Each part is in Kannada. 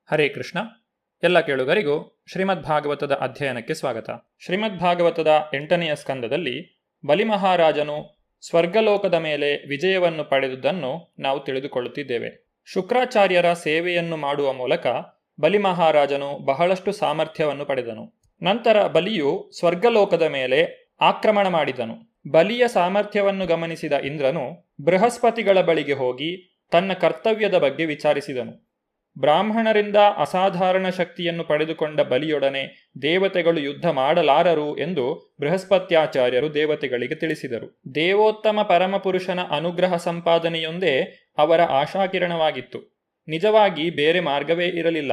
ಹರೇ ಕೃಷ್ಣ. ಎಲ್ಲ ಕೇಳುಗರಿಗೂ ಶ್ರೀಮದ್ಭಾಗವತದ ಅಧ್ಯಯನಕ್ಕೆ ಸ್ವಾಗತ. ಶ್ರೀಮದ್ಭಾಗವತದ 8ನೆಯ ಸ್ಕಂದದಲ್ಲಿ ಬಲಿಮಹಾರಾಜನು ಸ್ವರ್ಗಲೋಕದ ಮೇಲೆ ವಿಜಯವನ್ನು ಪಡೆದುದನ್ನು ನಾವು ತಿಳಿದುಕೊಳ್ಳುತ್ತಿದ್ದೇವೆ. ಶುಕ್ರಾಚಾರ್ಯರ ಸೇವೆಯನ್ನು ಮಾಡುವ ಮೂಲಕ ಬಲಿಮಹಾರಾಜನು ಬಹಳಷ್ಟು ಸಾಮರ್ಥ್ಯವನ್ನು ಪಡೆದನು. ನಂತರ ಬಲಿಯು ಸ್ವರ್ಗಲೋಕದ ಮೇಲೆ ಆಕ್ರಮಣ ಮಾಡಿದನು. ಬಲಿಯ ಸಾಮರ್ಥ್ಯವನ್ನು ಗಮನಿಸಿದ ಇಂದ್ರನು ಬೃಹಸ್ಪತಿಗಳ ಬಳಿಗೆ ಹೋಗಿ ತನ್ನ ಕರ್ತವ್ಯದ ಬಗ್ಗೆ ವಿಚಾರಿಸಿದನು. ಬ್ರಾಹ್ಮಣರಿಂದ ಅಸಾಧಾರಣ ಶಕ್ತಿಯನ್ನು ಪಡೆದುಕೊಂಡ ಬಲಿಯೊಡನೆ ದೇವತೆಗಳು ಯುದ್ಧ ಮಾಡಲಾರರು ಎಂದು ಬೃಹಸ್ಪತ್ಯಾಚಾರ್ಯರು ದೇವತೆಗಳಿಗೆ ತಿಳಿಸಿದರು. ದೇವೋತ್ತಮ ಪರಮಪುರುಷನ ಅನುಗ್ರಹ ಸಂಪಾದನೆಯೊಂದೇ ಅವರ ಆಶಾಕಿರಣವಾಗಿತ್ತು. ನಿಜವಾಗಿ ಬೇರೆ ಮಾರ್ಗವೇ ಇರಲಿಲ್ಲ.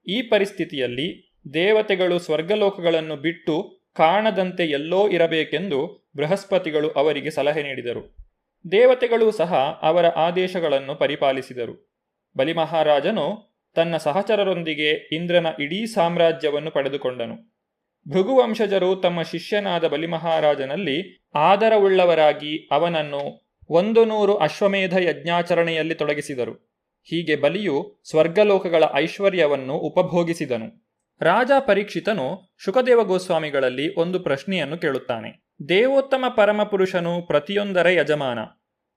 ಈ ಪರಿಸ್ಥಿತಿಯಲ್ಲಿ ದೇವತೆಗಳು ಸ್ವರ್ಗಲೋಕಗಳನ್ನು ಬಿಟ್ಟು ಕಾಣದಂತೆ ಎಲ್ಲೋ ಇರಬೇಕೆಂದು ಬೃಹಸ್ಪತಿಗಳು ಅವರಿಗೆ ಸಲಹೆ ನೀಡಿದರು. ದೇವತೆಗಳೂ ಸಹ ಅವರ ಆದೇಶಗಳನ್ನು ಪರಿಪಾಲಿಸಿದರು. ಬಲಿಮಹಾರಾಜನು ತನ್ನ ಸಹಚರರೊಂದಿಗೆ ಇಂದ್ರನ ಇಡೀ ಸಾಮ್ರಾಜ್ಯವನ್ನು ಪಡೆದುಕೊಂಡನು. ಭೃಗುವಂಶಜರು ತಮ್ಮ ಶಿಷ್ಯನಾದ ಬಲಿಮಹಾರಾಜನಲ್ಲಿ ಆದರವುಳ್ಳವರಾಗಿ ಅವನನ್ನು 100 ಅಶ್ವಮೇಧ ಯಜ್ಞಾಚರಣೆಯಲ್ಲಿ ತೊಡಗಿಸಿದರು. ಹೀಗೆ ಬಲಿಯು ಸ್ವರ್ಗಲೋಕಗಳ ಐಶ್ವರ್ಯವನ್ನು ಉಪಭೋಗಿಸಿದನು. ರಾಜ ಪರೀಕ್ಷಿತನು ಶುಕದೇವ ಗೋಸ್ವಾಮಿಗಳಲ್ಲಿ ಒಂದು ಪ್ರಶ್ನೆಯನ್ನು ಕೇಳುತ್ತಾನೆ. ದೇವೋತ್ತಮ ಪರಮಪುರುಷನು ಪ್ರತಿಯೊಂದರ ಯಜಮಾನ.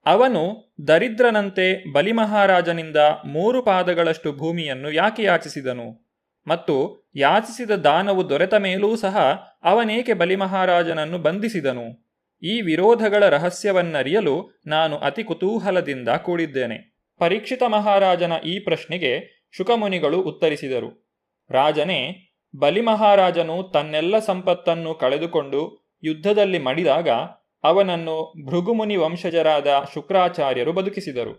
ಅವನು ದರಿದ್ರನಂತೆ ಬಲಿಮಹಾರಾಜನಿಂದ 3 ಪಾದಗಳಷ್ಟು ಭೂಮಿಯನ್ನು ಯಾಕೆ ಯಾಚಿಸಿದನು? ಮತ್ತು ಯಾಚಿಸಿದ ದಾನವು ದೊರೆತ ಮೇಲೂ ಸಹ ಅವನೇಕೆ ಬಲಿಮಹಾರಾಜನನ್ನು ಬಂಧಿಸಿದನು? ಈ ವಿರೋಧಗಳ ರಹಸ್ಯವನ್ನರಿಯಲು ನಾನು ಅತಿ ಕುತೂಹಲದಿಂದ ಕೂಡಿದ್ದೇನೆ. ಪರೀಕ್ಷಿತ ಮಹಾರಾಜನ ಈ ಪ್ರಶ್ನೆಗೆ ಶುಕಮುನಿಗಳು ಉತ್ತರಿಸಿದರು. ರಾಜನೇ, ಬಲಿಮಹಾರಾಜನು ತನ್ನೆಲ್ಲ ಸಂಪತ್ತನ್ನು ಕಳೆದುಕೊಂಡು ಯುದ್ಧದಲ್ಲಿ ಮಡಿದಾಗ ಅವನನ್ನು ಭೃಗುಮುನಿ ವಂಶಜರಾದ ಶುಕ್ರಾಚಾರ್ಯರು ಬದುಕಿಸಿದರು.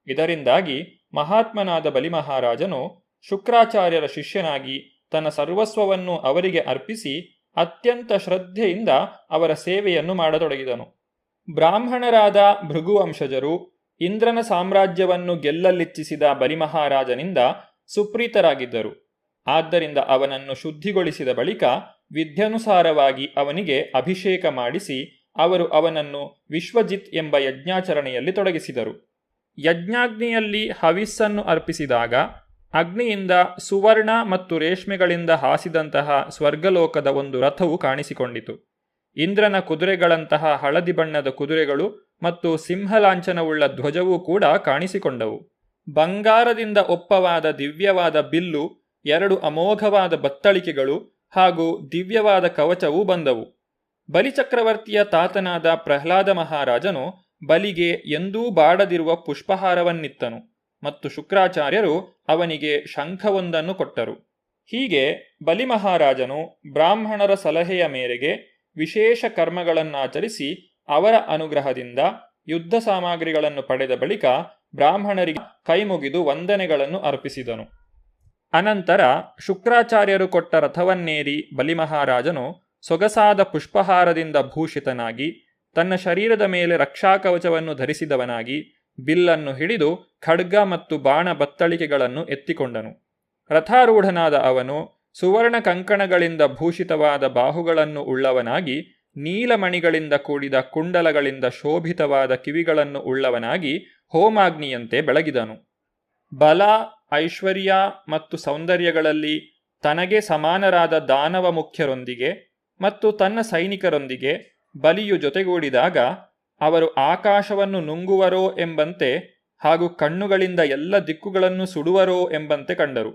ಇದರಿಂದಾಗಿ ಮಹಾತ್ಮನಾದ ಬಲಿಮಹಾರಾಜನು ಶುಕ್ರಾಚಾರ್ಯರ ಶಿಷ್ಯನಾಗಿ ತನ್ನ ಸರ್ವಸ್ವವನ್ನು ಅವರಿಗೆ ಅರ್ಪಿಸಿ ಅತ್ಯಂತ ಶ್ರದ್ಧೆಯಿಂದ ಅವರ ಸೇವೆಯನ್ನು ಮಾಡತೊಡಗಿದನು. ಬ್ರಾಹ್ಮಣರಾದ ಭೃಗುವಂಶಜರು ಇಂದ್ರನ ಸಾಮ್ರಾಜ್ಯವನ್ನು ಗೆಲ್ಲಲಿಚ್ಛಿಸಿದ ಬಲಿಮಹಾರಾಜನಿಂದ ಸುಪ್ರೀತರಾಗಿದ್ದರು. ಆದ್ದರಿಂದ ಅವನನ್ನು ಶುದ್ಧಿಗೊಳಿಸಿದ ಬಳಿಕ ವಿಧ್ಯನುಸಾರವಾಗಿ ಅವನಿಗೆ ಅಭಿಷೇಕ ಮಾಡಿಸಿ ಅವರು ಅವನನ್ನು ವಿಶ್ವಜಿತ್ ಎಂಬ ಯಜ್ಞಾಚರಣೆಯಲ್ಲಿ ತೊಡಗಿಸಿದರು. ಯಜ್ಞಾಗ್ನಿಯಲ್ಲಿ ಹವಿಸ್ಸನ್ನು ಅರ್ಪಿಸಿದಾಗ ಅಗ್ನಿಯಿಂದ ಸುವರ್ಣ ಮತ್ತು ರೇಷ್ಮೆಗಳಿಂದ ಹಾಸಿದಂತಹ ಸ್ವರ್ಗಲೋಕದ ಒಂದು ರಥವು ಕಾಣಿಸಿಕೊಂಡಿತು. ಇಂದ್ರನ ಕುದುರೆಗಳಂತಹ ಹಳದಿ ಬಣ್ಣದ ಕುದುರೆಗಳು ಮತ್ತು ಸಿಂಹಲಾಂಛನವುಳ್ಳ ಧ್ವಜವೂ ಕೂಡ ಕಾಣಿಸಿಕೊಂಡವು. ಬಂಗಾರದಿಂದ ಒಪ್ಪವಾದ ದಿವ್ಯವಾದ ಬಿಲ್ಲು, 2 ಅಮೋಘವಾದ ಬತ್ತಳಿಕೆಗಳು ಹಾಗೂ ದಿವ್ಯವಾದ ಕವಚವೂ ಬಂದವು. ಬಲಿಚಕ್ರವರ್ತಿಯ ತಾತನಾದ ಪ್ರಹ್ಲಾದ ಮಹಾರಾಜನು ಬಲಿಗೆ ಎಂದೂ ಬಾಡದಿರುವ ಪುಷ್ಪಹಾರವನ್ನಿತ್ತನು ಮತ್ತು ಶುಕ್ರಾಚಾರ್ಯರು ಅವನಿಗೆ ಶಂಖವೊಂದನ್ನು ಕೊಟ್ಟರು. ಹೀಗೆ ಬಲಿಮಹಾರಾಜನು ಬ್ರಾಹ್ಮಣರ ಸಲಹೆಯ ಮೇರೆಗೆ ವಿಶೇಷ ಕರ್ಮಗಳನ್ನಾಚರಿಸಿ ಅವರ ಅನುಗ್ರಹದಿಂದ ಯುದ್ಧ ಸಾಮಗ್ರಿಗಳನ್ನು ಪಡೆದ ಬಳಿಕ ಬ್ರಾಹ್ಮಣರಿಗೆ ಕೈಮುಗಿದು ವಂದನೆಗಳನ್ನು ಅರ್ಪಿಸಿದನು. ಅನಂತರ ಶುಕ್ರಾಚಾರ್ಯರು ಕೊಟ್ಟ ರಥವನ್ನೇರಿ ಬಲಿಮಹಾರಾಜನು ಸೊಗಸಾದ ಪುಷ್ಪಹಾರದಿಂದ ಭೂಷಿತನಾಗಿ ತನ್ನ ಶರೀರದ ಮೇಲೆ ರಕ್ಷಾಕವಚವನ್ನು ಧರಿಸಿದವನಾಗಿ ಬಿಲ್ಲನ್ನು ಹಿಡಿದು ಖಡ್ಗ ಮತ್ತು ಬಾಣ ಬತ್ತಳಿಕೆಗಳನ್ನು ಎತ್ತಿಕೊಂಡನು. ರಥಾರೂಢನಾದ ಅವನು ಸುವರ್ಣ ಕಂಕಣಗಳಿಂದ ಭೂಷಿತವಾದ ಬಾಹುಗಳನ್ನು ಉಳ್ಳವನಾಗಿ, ನೀಲಮಣಿಗಳಿಂದ ಕೂಡಿದ ಕುಂಡಲಗಳಿಂದ ಶೋಭಿತವಾದ ಕಿವಿಗಳನ್ನು ಉಳ್ಳವನಾಗಿ ಹೋಮಾಗ್ನಿಯಂತೆ ಬೆಳಗಿದನು. ಬಲ, ಐಶ್ವರ್ಯ ಮತ್ತು ಸೌಂದರ್ಯಗಳಲ್ಲಿ ತನಗೆ ಸಮಾನರಾದ ದಾನವ ಮುಖ್ಯರೊಂದಿಗೆ ಮತ್ತು ತನ್ನ ಸೈನಿಕರೊಂದಿಗೆ ಬಲಿಯು ಜೊತೆಗೂಡಿದಾಗ ಅವರು ಆಕಾಶವನ್ನು ನುಂಗುವರೋ ಎಂಬಂತೆ ಹಾಗೂ ಕಣ್ಣುಗಳಿಂದ ಎಲ್ಲ ದಿಕ್ಕುಗಳನ್ನು ಸುಡುವರೋ ಎಂಬಂತೆ ಕಂಡರು.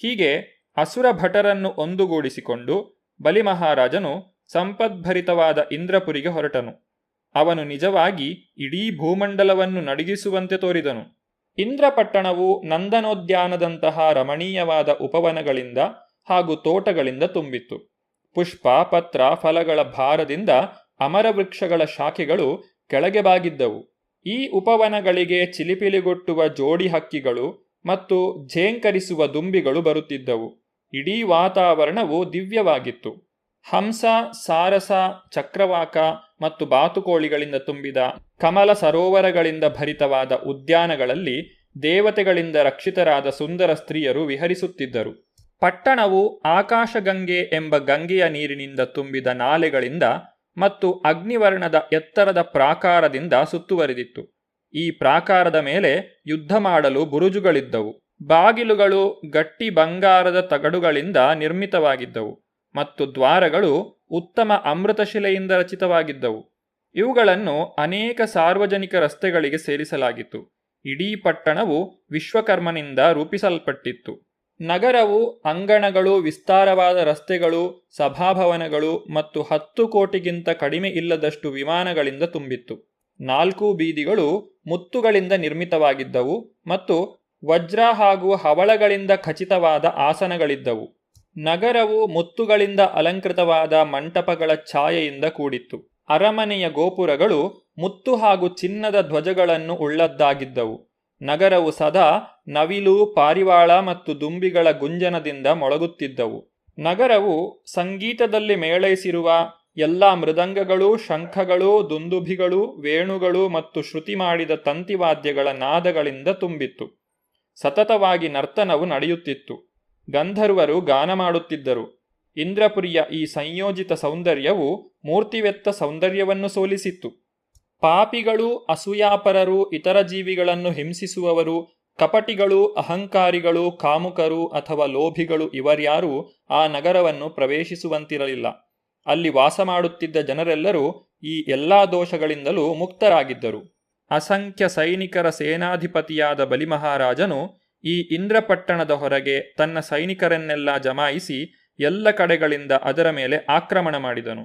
ಹೀಗೆ ಅಸುರ ಭಟರನ್ನು ಒಂದುಗೂಡಿಸಿಕೊಂಡು ಬಲಿಮಹಾರಾಜನು ಸಂಪದ್ಭರಿತವಾದ ಇಂದ್ರಪುರಿಗೆ ಹೊರಟನು. ಅವನು ನಿಜವಾಗಿ ಇಡೀ ಭೂಮಂಡಲವನ್ನು ನಡುಗಿಸುವಂತೆ ತೋರಿದನು. ಇಂದ್ರಪಟ್ಟಣವು ನಂದನೋದ್ಯಾನದಂತಹ ರಮಣೀಯವಾದ ಉಪವನಗಳಿಂದ ಹಾಗೂ ತೋಟಗಳಿಂದ ತುಂಬಿತ್ತು. ಪುಷ್ಪ, ಪತ್ರ, ಫಲಗಳ ಭಾರದಿಂದ ಅಮರವೃಕ್ಷಗಳ ಶಾಖೆಗಳು ಕೆಳಗೆ ಬಾಗಿದ್ದವು. ಈ ಉಪವನಗಳಿಗೆ ಚಿಲಿಪಿಲಿಗೊಟ್ಟುವ ಜೋಡಿ ಹಕ್ಕಿಗಳು ಮತ್ತು ಝೇಂಕರಿಸುವ ದುಂಬಿಗಳು ಬರುತ್ತಿದ್ದವು. ಇಡೀ ವಾತಾವರಣವು ದಿವ್ಯವಾಗಿತ್ತು. ಹಂಸ, ಸಾರಸ, ಚಕ್ರವಾಕ ಮತ್ತು ಬಾತುಕೋಳಿಗಳಿಂದ ತುಂಬಿದ ಕಮಲ ಸರೋವರಗಳಿಂದ ಭರಿತವಾದ ಉದ್ಯಾನಗಳಲ್ಲಿ ದೇವತೆಗಳಿಂದ ರಕ್ಷಿತರಾದ ಸುಂದರ ಸ್ತ್ರೀಯರು ವಿಹರಿಸುತ್ತಿದ್ದರು. ಪಟ್ಟಣವು ಆಕಾಶಗಂಗೆ ಎಂಬ ಗಂಗೆಯ ನೀರಿನಿಂದ ತುಂಬಿದ ನಾಲೆಗಳಿಂದ ಮತ್ತು ಅಗ್ನಿವರ್ಣದ ಎತ್ತರದ ಪ್ರಾಕಾರದಿಂದ ಸುತ್ತುವರಿದಿತ್ತು. ಈ ಪ್ರಾಕಾರದ ಮೇಲೆ ಯುದ್ಧ ಮಾಡಲು ಬುರುಜುಗಳಿದ್ದವು. ಬಾಗಿಲುಗಳು ಗಟ್ಟಿ ಬಂಗಾರದ ತಗಡುಗಳಿಂದ ನಿರ್ಮಿತವಾಗಿದ್ದವು ಮತ್ತು ದ್ವಾರಗಳು ಉತ್ತಮ ಅಮೃತಶಿಲೆಯಿಂದ ರಚಿತವಾಗಿದ್ದವು. ಇವುಗಳನ್ನು ಅನೇಕ ಸಾರ್ವಜನಿಕ ರಸ್ತೆಗಳಿಗೆ ಸೇರಿಸಲಾಗಿತ್ತು. ಇಡೀ ಪಟ್ಟಣವು ವಿಶ್ವಕರ್ಮನಿಂದ ರೂಪಿಸಲ್ಪಟ್ಟಿತ್ತು. ನಗರವು ಅಂಗಣಗಳು, ವಿಸ್ತಾರವಾದ ರಸ್ತೆಗಳು, ಸಭಾಭವನಗಳು ಮತ್ತು 10 ಕೋಟಿಗಿಂತ ಕಡಿಮೆ ಇಲ್ಲದಷ್ಟು ವಿಮಾನಗಳಿಂದ ತುಂಬಿತ್ತು. 4 ಬೀದಿಗಳು ಮುತ್ತುಗಳಿಂದ ನಿರ್ಮಿತವಾಗಿದ್ದವು ಮತ್ತು ವಜ್ರ ಹಾಗೂ ಹವಳಗಳಿಂದ ಖಚಿತವಾದ ಆಸನಗಳಿದ್ದವು. ನಗರವು ಮುತ್ತುಗಳಿಂದ ಅಲಂಕೃತವಾದ ಮಂಟಪಗಳ ಛಾಯೆಯಿಂದ ಕೂಡಿತ್ತು. ಅರಮನೆಯ ಗೋಪುರಗಳು ಮುತ್ತು ಹಾಗೂ ಚಿನ್ನದ ಧ್ವಜಗಳನ್ನು ಉಳ್ಳದ್ದಾಗಿದ್ದವು. ನಗರವು ಸದಾ ನವಿಲು, ಪಾರಿವಾಳ ಮತ್ತು ದುಂಬಿಗಳ ಗುಂಜನದಿಂದ ಮೊಳಗುತ್ತಿದ್ದವು. ನಗರವು ಸಂಗೀತದಲ್ಲಿ ಮೇಳೈಸಿರುವ ಎಲ್ಲ ಮೃದಂಗಗಳು, ಶಂಖಗಳು, ದುಂದುಭಿಗಳು, ವೇಣುಗಳು ಮತ್ತು ಶ್ರುತಿ ಮಾಡಿದ ತಂತಿವಾದ್ಯಗಳ ನಾದಗಳಿಂದ ತುಂಬಿತ್ತು. ಸತತವಾಗಿ ನರ್ತನವು ನಡೆಯುತ್ತಿತ್ತು. ಗಂಧರ್ವರು ಗಾನ ಮಾಡುತ್ತಿದ್ದರು. ಇಂದ್ರಪುರಿಯ ಈ ಸಂಯೋಜಿತ ಸೌಂದರ್ಯವು ಮೂರ್ತಿವೆತ್ತ ಸೌಂದರ್ಯವನ್ನು ಸೋಲಿಸಿತ್ತು. ಪಾಪಿಗಳು, ಅಸೂಯಾಪರರು, ಇತರ ಜೀವಿಗಳನ್ನು ಹಿಂಸಿಸುವವರು, ಕಪಟಿಗಳು, ಅಹಂಕಾರಿಗಳು, ಕಾಮುಕರು ಅಥವಾ ಲೋಭಿಗಳು ಇವರ್ಯಾರೂ ಆ ನಗರವನ್ನು ಪ್ರವೇಶಿಸುವಂತಿರಲಿಲ್ಲ. ಅಲ್ಲಿ ವಾಸ ಮಾಡುತ್ತಿದ್ದ ಜನರೆಲ್ಲರೂ ಈ ಎಲ್ಲಾ ದೋಷಗಳಿಂದಲೂ ಮುಕ್ತರಾಗಿದ್ದರು. ಅಸಂಖ್ಯ ಸೈನಿಕರ ಸೇನಾಧಿಪತಿಯಾದ ಬಲಿಮಹಾರಾಜನು ಈ ಇಂದ್ರಪಟ್ಟಣದ ಹೊರಗೆ ತನ್ನ ಸೈನಿಕರನ್ನೆಲ್ಲ ಜಮಾಯಿಸಿ ಎಲ್ಲ ಕಡೆಗಳಿಂದ ಅದರ ಮೇಲೆ ಆಕ್ರಮಣ ಮಾಡಿದನು.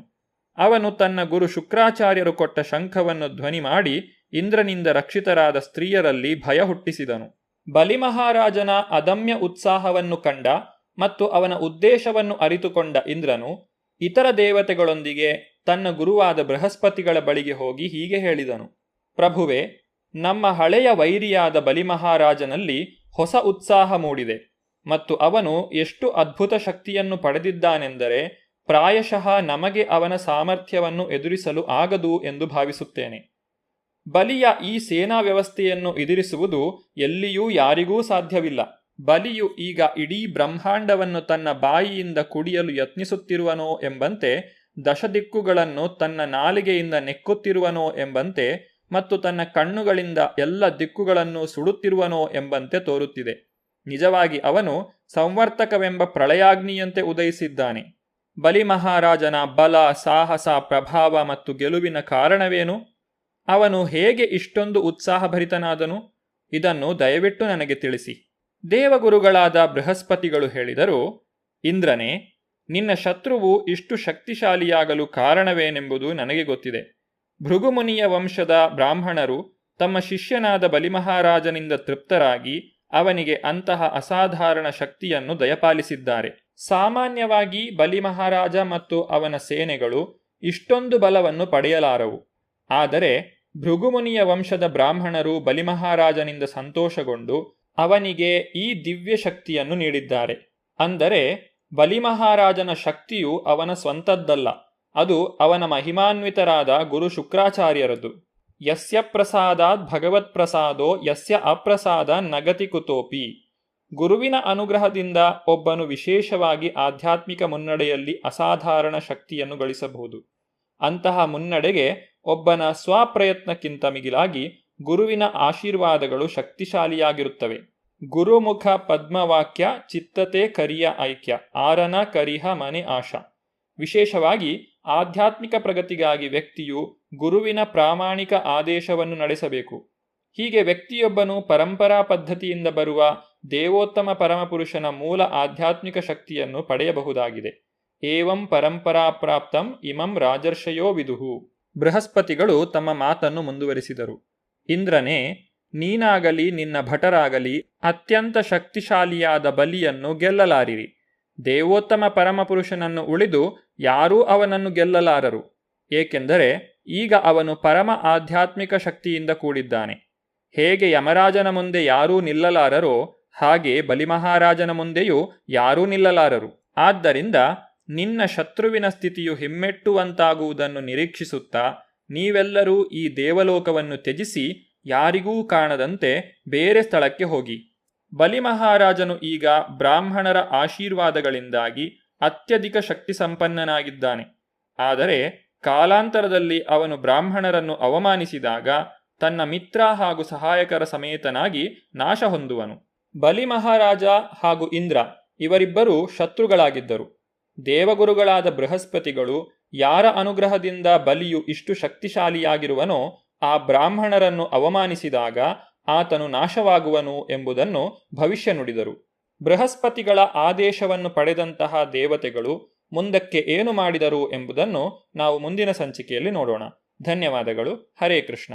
ಅವನು ತನ್ನ ಗುರು ಶುಕ್ರಾಚಾರ್ಯರು ಕೊಟ್ಟ ಶಂಖವನ್ನು ಧ್ವನಿ ಮಾಡಿ ಇಂದ್ರನಿಂದ ರಕ್ಷಿತರಾದ ಸ್ತ್ರೀಯರಲ್ಲಿ ಭಯ ಹುಟ್ಟಿಸಿದನು. ಬಲಿಮಹಾರಾಜನ ಅದಮ್ಯ ಉತ್ಸಾಹವನ್ನು ಕಂಡ ಮತ್ತು ಅವನ ಉದ್ದೇಶವನ್ನು ಅರಿತುಕೊಂಡ ಇಂದ್ರನು ಇತರ ದೇವತೆಗಳೊಂದಿಗೆ ತನ್ನ ಗುರುವಾದ ಬೃಹಸ್ಪತಿಗಳ ಬಳಿಗೆ ಹೋಗಿ ಹೀಗೆ ಹೇಳಿದನು: ಪ್ರಭುವೆ, ನಮ್ಮ ಹಳೆಯ ವೈರಿಯಾದ ಬಲಿಮಹಾರಾಜನಲ್ಲಿ ಹೊಸ ಉತ್ಸಾಹ ಮೂಡಿದೆ ಮತ್ತು ಅವನು ಎಷ್ಟು ಅದ್ಭುತ ಶಕ್ತಿಯನ್ನು ಪಡೆದಿದ್ದಾನೆಂದರೆ ಪ್ರಾಯಶಃ ನಮಗೆ ಅವನ ಸಾಮರ್ಥ್ಯವನ್ನು ಎದುರಿಸಲು ಆಗದು ಎಂದು ಭಾವಿಸುತ್ತೇನೆ. ಬಲಿಯ ಈ ಸೇನಾ ವ್ಯವಸ್ಥೆಯನ್ನು ಎದುರಿಸುವುದು ಎಲ್ಲಿಯೂ ಯಾರಿಗೂ ಸಾಧ್ಯವಿಲ್ಲ. ಬಲಿಯು ಈಗ ಇಡೀ ಬ್ರಹ್ಮಾಂಡವನ್ನು ತನ್ನ ಬಾಯಿಯಿಂದ ಕುಡಿಯಲು ಯತ್ನಿಸುತ್ತಿರುವನೋ ಎಂಬಂತೆ, ದಶದಿಕ್ಕುಗಳನ್ನು ತನ್ನ ನಾಲಿಗೆಯಿಂದ ನೆಕ್ಕುತ್ತಿರುವನೋ ಎಂಬಂತೆ ಮತ್ತು ತನ್ನ ಕಣ್ಣುಗಳಿಂದ ಎಲ್ಲ ದಿಕ್ಕುಗಳನ್ನು ಸುಡುತ್ತಿರುವನೋ ಎಂಬಂತೆ ತೋರುತ್ತಿದೆ. ನಿಜವಾಗಿ ಅವನು ಸಂವರ್ತಕವೆಂಬ ಪ್ರಳಯಾಗ್ನಿಯಂತೆ ಉದಯಿಸಿದ್ದಾನೆ. ಬಲಿಮಹಾರಾಜನ ಬಲ, ಸಾಹಸ, ಪ್ರಭಾವ ಮತ್ತು ಗೆಲುವಿನ ಕಾರಣವೇನು? ಅವನು ಹೇಗೆ ಇಷ್ಟೊಂದು ಉತ್ಸಾಹಭರಿತನಾದನು? ಇದನ್ನು ದಯವಿಟ್ಟು ನನಗೆ ತಿಳಿಸಿ. ದೇವಗುರುಗಳಾದ ಬೃಹಸ್ಪತಿಗಳು ಹೇಳಿದರು: ಇಂದ್ರನೇ, ನಿನ್ನ ಶತ್ರುವು ಇಷ್ಟು ಶಕ್ತಿಶಾಲಿಯಾಗಲು ಕಾರಣವೇನೆಂಬುದು ನನಗೆ ಗೊತ್ತಿದೆ. ಭೃಗುಮುನಿಯ ವಂಶದ ಬ್ರಾಹ್ಮಣರು ತಮ್ಮ ಶಿಷ್ಯನಾದ ಬಲಿಮಹಾರಾಜನಿಂದ ತೃಪ್ತರಾಗಿ ಅವನಿಗೆ ಅಂತಹ ಅಸಾಧಾರಣ ಶಕ್ತಿಯನ್ನು ದಯಪಾಲಿಸಿದ್ದಾರೆ. ಸಾಮಾನ್ಯವಾಗಿ ಬಲಿಮಹಾರಾಜ ಮತ್ತು ಅವನ ಸೇನೆಗಳು ಇಷ್ಟೊಂದು ಬಲವನ್ನು ಪಡೆಯಲಾರವು. ಆದರೆ ಭೃಗುಮುನಿಯ ವಂಶದ ಬ್ರಾಹ್ಮಣರು ಬಲಿಮಹಾರಾಜನಿಂದ ಸಂತೋಷಗೊಂಡು ಅವನಿಗೆ ಈ ದಿವ್ಯ ಶಕ್ತಿಯನ್ನು ನೀಡಿದ್ದಾರೆ. ಅಂದರೆ ಬಲಿಮಹಾರಾಜನ ಶಕ್ತಿಯು ಅವನ ಸ್ವಂತದ್ದಲ್ಲ, ಅದು ಅವನ ಮಹಿಮಾನ್ವಿತರಾದ ಗುರು ಶುಕ್ರಾಚಾರ್ಯರದು. ಯಸ್ಯ ಪ್ರಸಾದಾತ್ ಭಗವತ್ ಪ್ರಸಾದೋ ಯಸ್ಯ ಅಪ್ರಸಾದ ನಗತಿ ಕುತೋಪಿ. ಗುರುವಿನ ಅನುಗ್ರಹದಿಂದ ಒಬ್ಬನು ವಿಶೇಷವಾಗಿ ಆಧ್ಯಾತ್ಮಿಕ ಮುನ್ನಡೆಯಲ್ಲಿ ಅಸಾಧಾರಣ ಶಕ್ತಿಯನ್ನು ಗಳಿಸಬಹುದು. ಅಂತಹ ಮುನ್ನಡೆಗೆ ಒಬ್ಬನ ಸ್ವಪ್ರಯತ್ನಕ್ಕಿಂತ ಮಿಗಿಲಾಗಿ ಗುರುವಿನ ಆಶೀರ್ವಾದಗಳು ಶಕ್ತಿಶಾಲಿಯಾಗಿರುತ್ತವೆ. ಗುರುಮುಖ ಪದ್ಮವಾಕ್ಯ ಚಿತ್ತತೆ ಕರಿಯ ಐಕ್ಯ ಆರನ ಕರಿಹ ಮನೆ ಆಶಾ. ವಿಶೇಷವಾಗಿ ಆಧ್ಯಾತ್ಮಿಕ ಪ್ರಗತಿಗಾಗಿ ವ್ಯಕ್ತಿಯು ಗುರುವಿನ ಪ್ರಾಮಾಣಿಕ ಆದೇಶವನ್ನು ನಡೆಸಬೇಕು. ಹೀಗೆ ವ್ಯಕ್ತಿಯೊಬ್ಬನು ಪರಂಪರಾ ಪದ್ಧತಿಯಿಂದ ಬರುವ ದೇವೋತ್ತಮ ಪರಮಪುರುಷನ ಮೂಲ ಆಧ್ಯಾತ್ಮಿಕ ಶಕ್ತಿಯನ್ನು ಪಡೆಯಬಹುದಾಗಿದೆ. ಏವಂ ಪರಂಪರಾ ಪ್ರಾಪ್ತಂ ಇಮಂ ರಾಜರ್ಷಯೋ ವಿದುಹು. ಬೃಹಸ್ಪತಿಗಳು ತಮ್ಮ ಮಾತನ್ನು ಮುಂದುವರಿಸಿದರು: ಇಂದ್ರನೇ, ನೀನಾಗಲಿ ನಿನ್ನ ಭಟರಾಗಲಿ ಅತ್ಯಂತ ಶಕ್ತಿಶಾಲಿಯಾದ ಬಲಿಯನ್ನು ಗೆಲ್ಲಲಾರಿರಿ. ದೇವೋತ್ತಮ ಪರಮಪುರುಷನನ್ನು ಉಳಿದು ಯಾರೂ ಅವನನ್ನು ಗೆಲ್ಲಲಾರರು. ಏಕೆಂದರೆ ಈಗ ಅವನು ಪರಮ ಆಧ್ಯಾತ್ಮಿಕ ಶಕ್ತಿಯಿಂದ ಕೂಡಿದ್ದಾನೆ. ಹೇಗೆ ಯಮರಾಜನ ಮುಂದೆ ಯಾರೂ ನಿಲ್ಲಲಾರರೋ ಹಾಗೆ ಬಲಿಮಹಾರಾಜನ ಮುಂದೆಯೂ ಯಾರೂ ನಿಲ್ಲಲಾರರು. ಆದ್ದರಿಂದ ನಿನ್ನ ಶತ್ರುವಿನ ಸ್ಥಿತಿಯು ಹಿಮ್ಮೆಟ್ಟುವಂತಾಗುವುದನ್ನು ನಿರೀಕ್ಷಿಸುತ್ತಾ ನೀವೆಲ್ಲರೂ ಈ ದೇವಲೋಕವನ್ನು ತ್ಯಜಿಸಿ ಯಾರಿಗೂ ಕಾಣದಂತೆ ಬೇರೆ ಸ್ಥಳಕ್ಕೆ ಹೋಗಿ. ಬಲಿಮಹಾರಾಜನು ಈಗ ಬ್ರಾಹ್ಮಣರ ಆಶೀರ್ವಾದಗಳಿಂದಾಗಿ ಅತ್ಯಧಿಕ ಶಕ್ತಿ ಸಂಪನ್ನನಾಗಿದ್ದಾನೆ. ಆದರೆ ಕಾಲಾಂತರದಲ್ಲಿ ಅವನು ಬ್ರಾಹ್ಮಣರನ್ನು ಅವಮಾನಿಸಿದಾಗ ತನ್ನ ಮಿತ್ರ ಹಾಗೂ ಸಹಾಯಕರ ಸಮೇತನಾಗಿ ನಾಶ ಹೊಂದುವನು. ಬಲಿ ಮಹಾರಾಜ ಹಾಗೂ ಇಂದ್ರ ಇವರಿಬ್ಬರೂ ಶತ್ರುಗಳಾಗಿದ್ದರು. ದೇವಗುರುಗಳಾದ ಬೃಹಸ್ಪತಿಗಳು ಯಾರ ಅನುಗ್ರಹದಿಂದ ಬಲಿಯು ಇಷ್ಟು ಶಕ್ತಿಶಾಲಿಯಾಗಿರುವನೋ ಆ ಬ್ರಾಹ್ಮಣರನ್ನು ಅವಮಾನಿಸಿದಾಗ ಆತನು ನಾಶವಾಗುವನು ಎಂಬುದನ್ನು ಭವಿಷ್ಯ ನುಡಿದರು. ಬೃಹಸ್ಪತಿಗಳ ಆದೇಶವನ್ನು ಪಡೆದಂತಹ ದೇವತೆಗಳು ಮುಂದಕ್ಕೆ ಏನು ಮಾಡಿದರು ಎಂಬುದನ್ನು ನಾವು ಮುಂದಿನ ಸಂಚಿಕೆಯಲ್ಲಿ ನೋಡೋಣ. ಧನ್ಯವಾದಗಳು. ಹರೇ ಕೃಷ್ಣ.